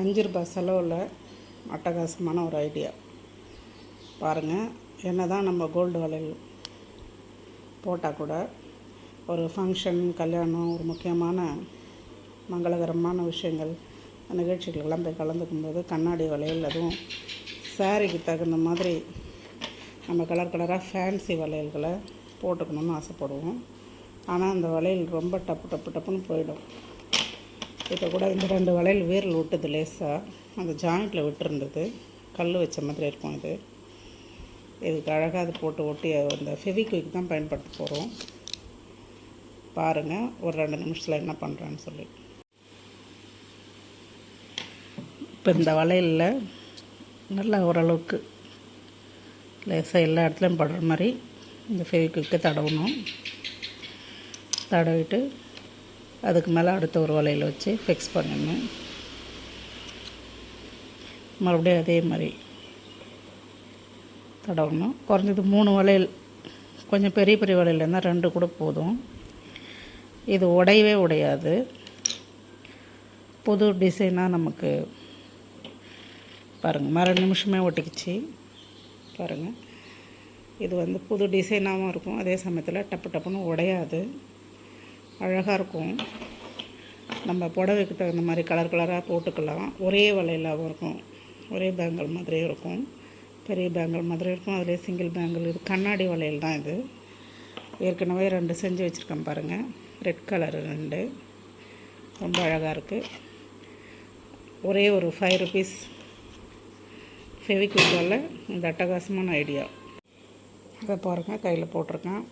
ரூபாய் செலவில் அட்டகாசமான ஒரு ஐடியா பாருங்கள். என்ன தான் நம்ம கோல்டு வளையல் போட்டால் கூட ஒரு ஃபங்க்ஷன், கல்யாணம், ஒரு முக்கியமான மங்களகரமான விஷயங்கள், நிகழ்ச்சிகளுக்கெல்லாம் போய் கலந்துக்கும்போது கண்ணாடி வளையல், அதுவும் சாரீக்கு தகுந்த மாதிரி நம்ம கலர் கலராக ஃபேன்சி வளையல்களை போட்டுக்கணும்னு ஆசைப்படுவோம். ஆனால் அந்த வளையல் ரொம்ப டப்புன்னு போயிடும். இப்போ கூட இந்த 2 வளையல் வீரல் விட்டுது லேசாக, அந்த ஜாயிண்ட்டில் விட்டுருந்தது. கல் வச்ச மாதிரி இருக்கும். இதுக்கு அழகாக அது போட்டு ஒட்டி அந்த ஃபெவிக்விக் தான் பயன்படுத்த போகிறோம். பாருங்கள் ஒரு 2 நிமிஷத்தில் என்ன பண்ணுறான்னு சொல்லி. இப்போ இந்த வளையலில் நல்லா ஓரளவுக்கு லேசாக எல்லா இடத்துலையும் படுற மாதிரி இந்த ஃபெவிக்விக்கை தடவணும். தடவிட்டு அதுக்கு மேலே அடுத்த ஒரு வளையல் வச்சு ஃபிக்ஸ் பண்ணணும். மறுபடியும் அதே மாதிரி தடவணும். குறைஞ்சது 3 வளையல், கொஞ்சம் பெரிய பெரிய வளையல் இருந்தால் 2 கூட போதும். இது உடையாது. புது டிசைனாக நமக்கு பாருங்கள், மறு நிமிஷமே ஒட்டிக்கிச்சு பாருங்கள். இது புது டிசைனாகவும் இருக்கும், அதே சமயத்தில் டப்புன்னு உடையாது, அழகாக இருக்கும். நம்ம புடவைக்கு தகுந்த மாதிரி கலர் கலராக போட்டுக்கலாம். ஒரே வளையலாகவும் இருக்கும், ஒரே பேங்கிள் மாதிரியும் இருக்கும், பெரிய பேங்கிள் மாதிரி இருக்கும், அதிலே சிங்கிள் பேங்கிள். இது கண்ணாடி வளையல் தான். இது ஏற்கனவே 2 செஞ்சு வச்சுருக்கேன் பாருங்கள். ரெட் கலர் 2 ரொம்ப அழகாக இருக்குது. ஒரே ஒரு 5 ருபீஸ் ஃபெவிக்விக்கால் இந்த அட்டகாசமான ஐடியா. இதை பாருங்கள், கையில் போட்டிருக்கேன்.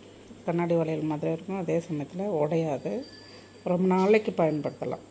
கண்ணாடி வளையல் மாதிரி இருக்கும், அதே சமயத்தில் உடையாது, ரொம்ப நாளைக்கு பயன்படுத்தலாம்.